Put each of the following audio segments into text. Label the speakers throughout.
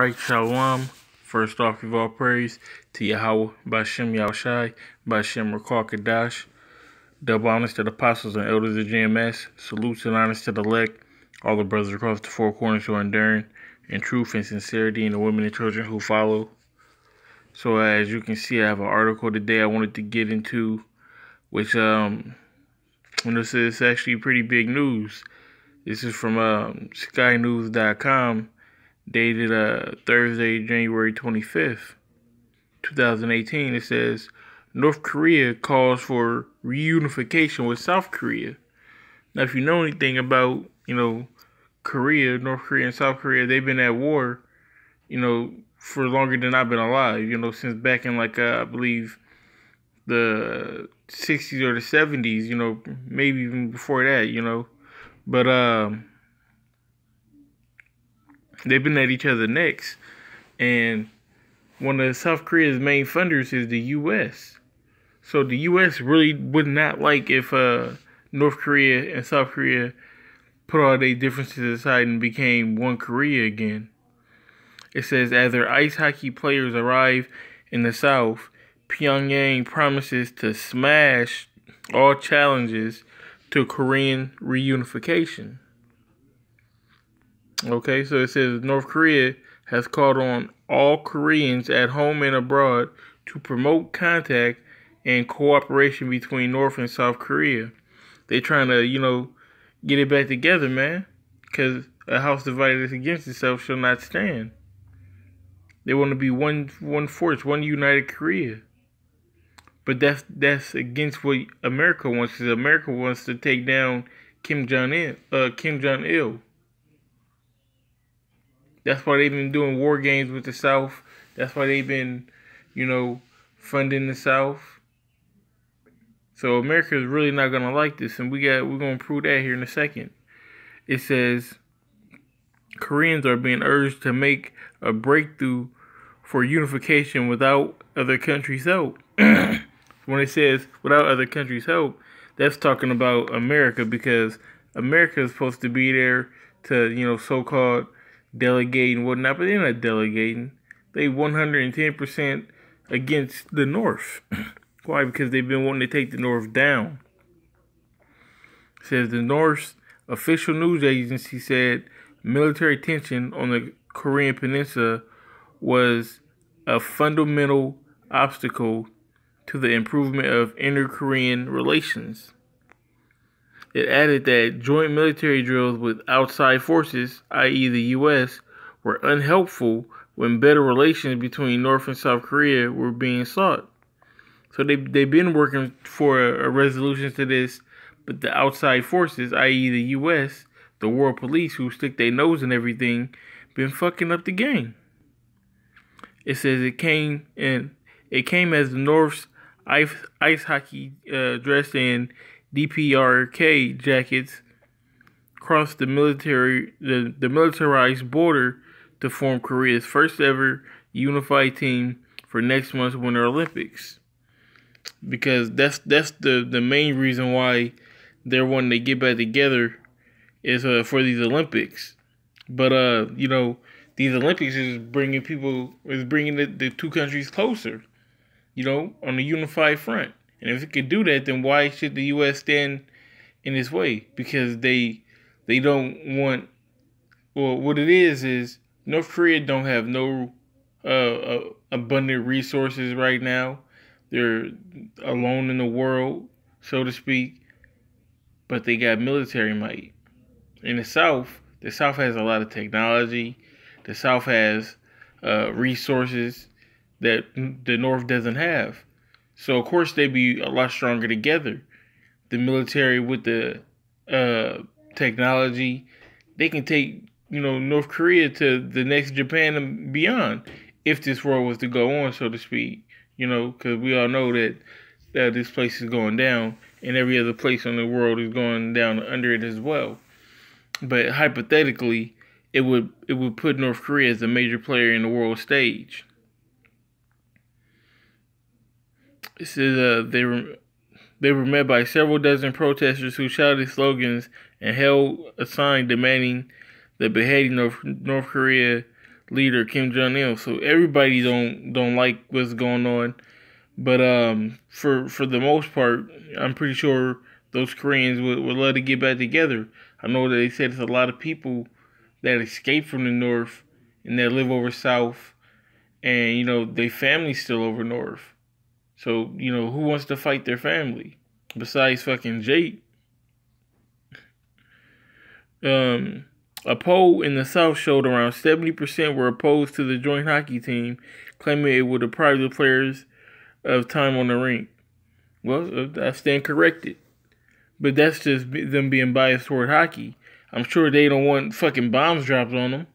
Speaker 1: Alright, Shalom. First off, give all praise to Yahweh, Bashem Yahushai, Bashem Rakal Kadash. Double honors to the apostles and elders of GMS. Salutes and honors to the elect, all the brothers across the four corners who are enduring in truth and sincerity, and the women and children who follow. So as you can see, I have an article today I wanted to get into, which this is actually pretty big news. This is from SkyNews.com, dated Thursday, January 25th, 2018. It says, North Korea calls for reunification with South Korea. Now, if you know anything about, Korea, North Korea and South Korea, they've been at war, for longer than I've been alive, since back in, I believe, the 60s or the 70s, maybe even before that, But, they've been at each other's necks, and one of South Korea's main funders is the U.S. So the U.S. really would not like if North Korea and South Korea put all their differences aside and became one Korea again. It says, as their ice hockey players arrive in the South, Pyongyang promises to smash all challenges to Korean reunification. Okay, so it says North Korea has called on all Koreans at home and abroad to promote contact and cooperation between North and South Korea. They're trying to, get it back together, man, because a house divided against itself shall not stand. They want to be one force, one united Korea. But that's against what America wants, because America wants to take down Kim Jong-il. That's why they've been doing war games with the South. That's why they've been, funding the South. So America is really not gonna like this, and we're gonna prove that here in a second. It says Koreans are being urged to make a breakthrough for unification without other countries' help. When it says without other countries' help, that's talking about America, because America is supposed to be there to, so-called delegate and whatnot, but they're not delegating. They 110% against the North. Why? Because they've been wanting to take the North down. It says the North's official news agency said military tension on the Korean Peninsula was a fundamental obstacle to the improvement of inter-Korean relations. It added that joint military drills with outside forces, i.e. the U.S., were unhelpful when better relations between North and South Korea were being sought. So they've been working for a resolution to this, but the outside forces, i.e. the U.S., the world police who stick their nose in everything, been fucking up the game. It says it came as the North's ice hockey dressed in DPRK jackets crossed the militarized border to form Korea's first ever unified team for next month's Winter Olympics. Because that's the main reason why they're wanting to get back together is for these Olympics. But these Olympics is bringing the two countries closer, on a unified front. And if it could do that, then why should the U.S. stand in its way? Because they don't want. Well, what it is North Korea don't have no abundant resources right now. They're alone in the world, so to speak. But they got military might. In the South has a lot of technology. The South has resources that the North doesn't have. So, of course, they'd be a lot stronger together. The military with the technology, they can take, North Korea to the next Japan and beyond, if this war was to go on, so to speak. Because we all know that this place is going down, and every other place in the world is going down under it as well. But hypothetically, it would put North Korea as a major player in the world stage. It says they were met by several dozen protesters who shouted slogans and held a sign demanding the beheading of North Korea leader Kim Jong-il. So everybody don't like what's going on. But for the most part, I'm pretty sure those Koreans would love to get back together. I know that they said there's a lot of people that escaped from the north and that live over south, and their family's still over north. So who wants to fight their family besides fucking Jake? A poll in the South showed around 70% were opposed to the joint hockey team, claiming it would deprive the players of time on the rink. Well, I stand corrected. But that's just them being biased toward hockey. I'm sure they don't want fucking bombs dropped on them.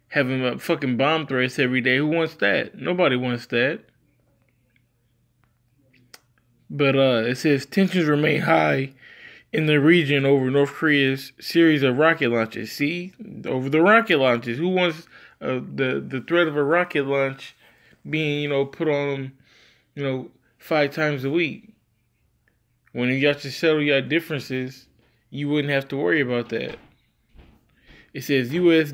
Speaker 1: Having fucking bomb threats every day. Who wants that? Nobody wants that. But it says tensions remain high in the region over North Korea's series of rocket launches. See? Over the rocket launches. Who wants the threat of a rocket launch being, put on them, 5 times a week? When you got to settle your differences, you wouldn't have to worry about that. It says U.S.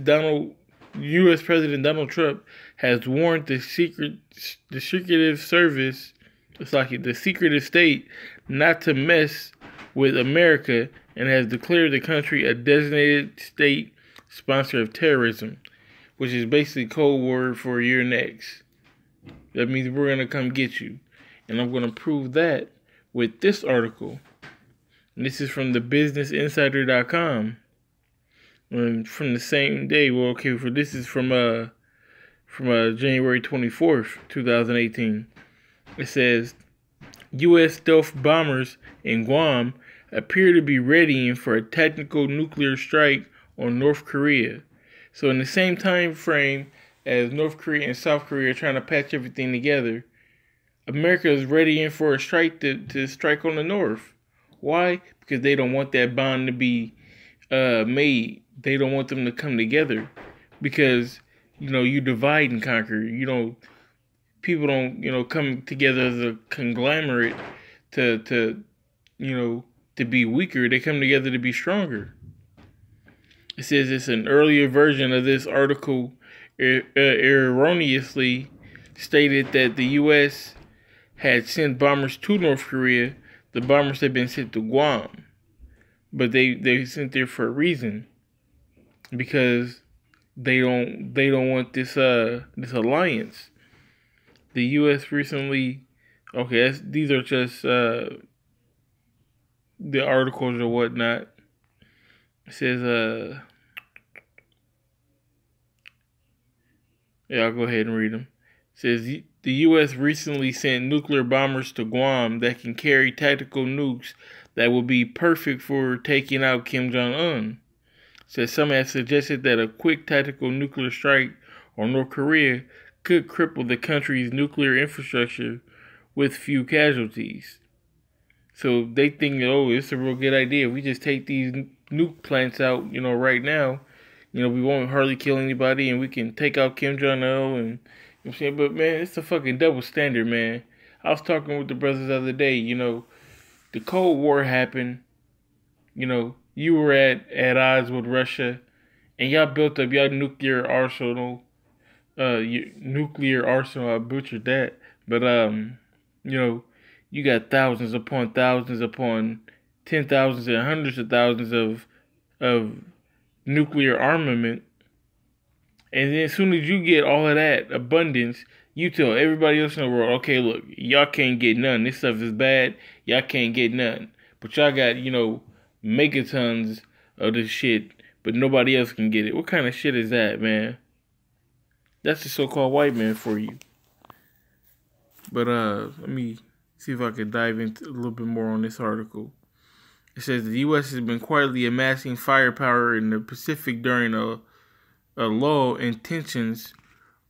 Speaker 1: President Donald Trump has warned the secretive service, it's like the secretive state, not to mess with America, and has declared the country a designated state sponsor of terrorism, which is basically code word for you're next. That means we're gonna come get you, and I'm gonna prove that with this article. And this is from the businessinsider.com. And from the same day, this is from January 24th, 2018. It says, U.S. stealth bombers in Guam appear to be readying for a tactical nuclear strike on North Korea. So in the same time frame as North Korea and South Korea are trying to patch everything together, America is readying for a strike to strike on the North. Why? Because they don't want that bond to be made. They don't want them to come together. Because, you divide and conquer. People don't, come together as a conglomerate to be weaker. They come together to be stronger. It says it's an earlier version of this article erroneously stated that the U.S. had sent bombers to North Korea. The bombers had been sent to Guam. But they sent there for a reason. Because they don't want this alliance. The U.S. recently, these are just the articles or whatnot. It says, I'll go ahead and read them. It says the U.S. recently sent nuclear bombers to Guam that can carry tactical nukes that will be perfect for taking out Kim Jong-un. Says some have suggested that a quick tactical nuclear strike on North Korea could cripple the country's nuclear infrastructure with few casualties. So they think, it's a real good idea. If we just take these nuke plants out, right now, we won't hardly kill anybody, and we can take out Kim Jong-il, and what I'm saying. But man, it's a fucking double standard, man. I was talking with the brothers the other day. The Cold War happened. You were at odds with Russia, and y'all built up your nuclear arsenal. I butchered that. But you got thousands upon 10,000s and hundreds of thousands of nuclear armament. And then as soon as you get all of that abundance, you tell everybody else in the world, okay, look, y'all can't get none. This stuff is bad. Y'all can't get none. But y'all got, megatons of this shit, but nobody else can get it. What kind of shit is that, man? That's the so-called white man for you. But let me see if I can dive into a little bit more on this article. It says the U.S. has been quietly amassing firepower in the Pacific during a lull in tensions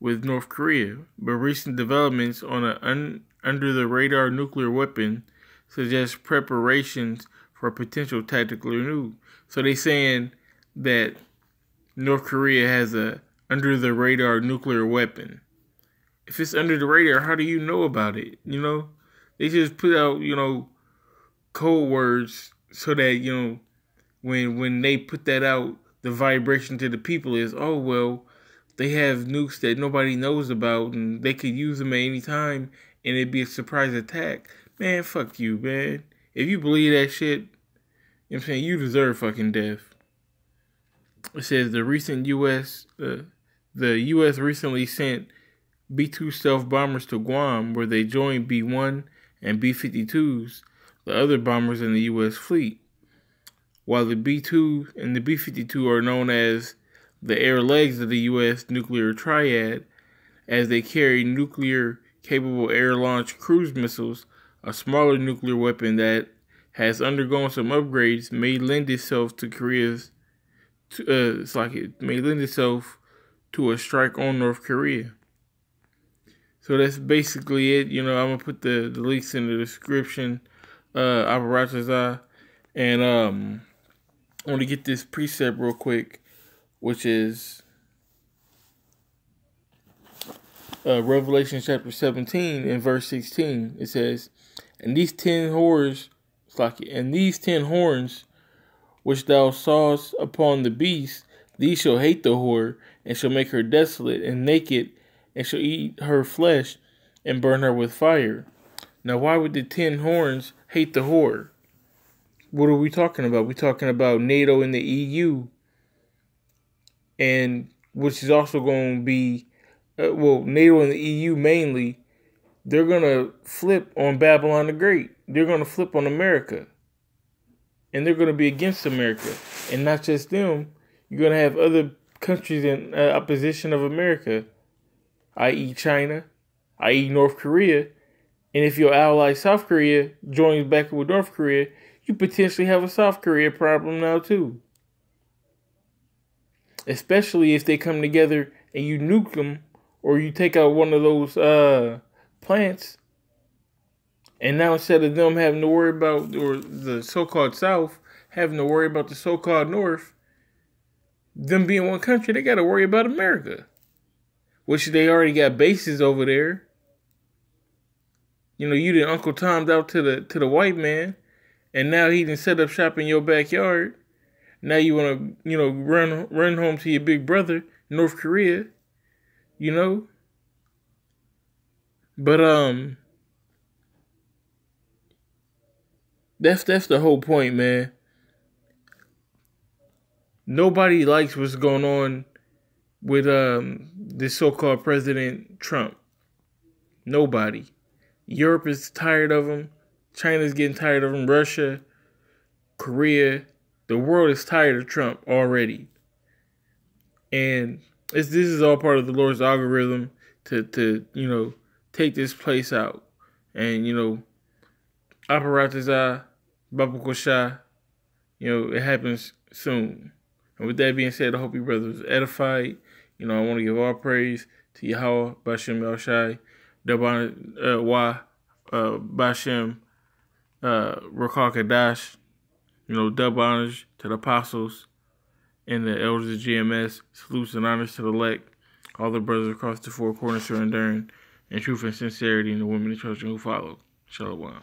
Speaker 1: with North Korea, but recent developments on an under-the-radar nuclear weapon suggest preparations for a potential tactical nuke. So they saying that North Korea has a under-the-radar nuclear weapon. If it's under the radar, how do you know about it? They just put out, code words so that, when they put that out, the vibration to the people is, they have nukes that nobody knows about, and they could use them at any time, and it'd be a surprise attack. Man, fuck you, man. If you believe that shit, you know what I'm saying, you deserve fucking death. It says the U.S. recently sent B-2 stealth bombers to Guam, where they joined B-1 and B-52s, the other bombers in the U.S. fleet. While the B-2 and the B-52 are known as the air legs of the U.S. nuclear triad, as they carry nuclear-capable air-launched cruise missiles, a smaller nuclear weapon that has undergone some upgrades may lend itself to to a strike on North Korea. So that's basically it. You know, I'm gonna put the links in the description. Apparatus, and I want to get this precept real quick, which is Revelation chapter 17 and verse 16. It says, "And these 10 horns, which thou sawest upon the beast, these shall hate the whore, and shall make her desolate and naked, and shall eat her flesh, and burn her with fire." Now, why would the 10 horns hate the whore? What are we talking about? We're talking about NATO and the EU, and which is also going to be, NATO and the EU mainly, they're going to flip on Babylon the Great. They're going to flip on America. And they're going to be against America. And not just them. You're going to have other countries in opposition of America, i.e. China, i.e. North Korea. And if your ally South Korea joins back with North Korea, you potentially have a South Korea problem now too. Especially if they come together and you nuke them, or you take out one of those plants. And now instead of them having to worry about, or the so-called South having to worry about the so-called North, them being one country, they got to worry about America. Which they already got bases over there. You know, you done Uncle Tom'd out to the white man, and now he done set up shop in your backyard. Now you want to, run home to your big brother, North Korea, you know? But, that's the whole point, man. Nobody likes what's going on with, this so-called President Trump. Nobody. Europe is tired of him. China's getting tired of him. Russia, Korea, the world is tired of Trump already. And this is all part of the Lord's algorithm to take this place out. And, Apparatus, Babakosha, it happens soon. And with that being said, I hope you brothers are edified. I want to give all praise to Yahweh, Bashem Yahushai, Wa, Bashem, Rakal Kadash, double honors to the apostles and the elders of GMS. Salutes and honors to the elect, all the brothers across the four corners who are enduring in truth and sincerity, and the women and children who follow. Shalom.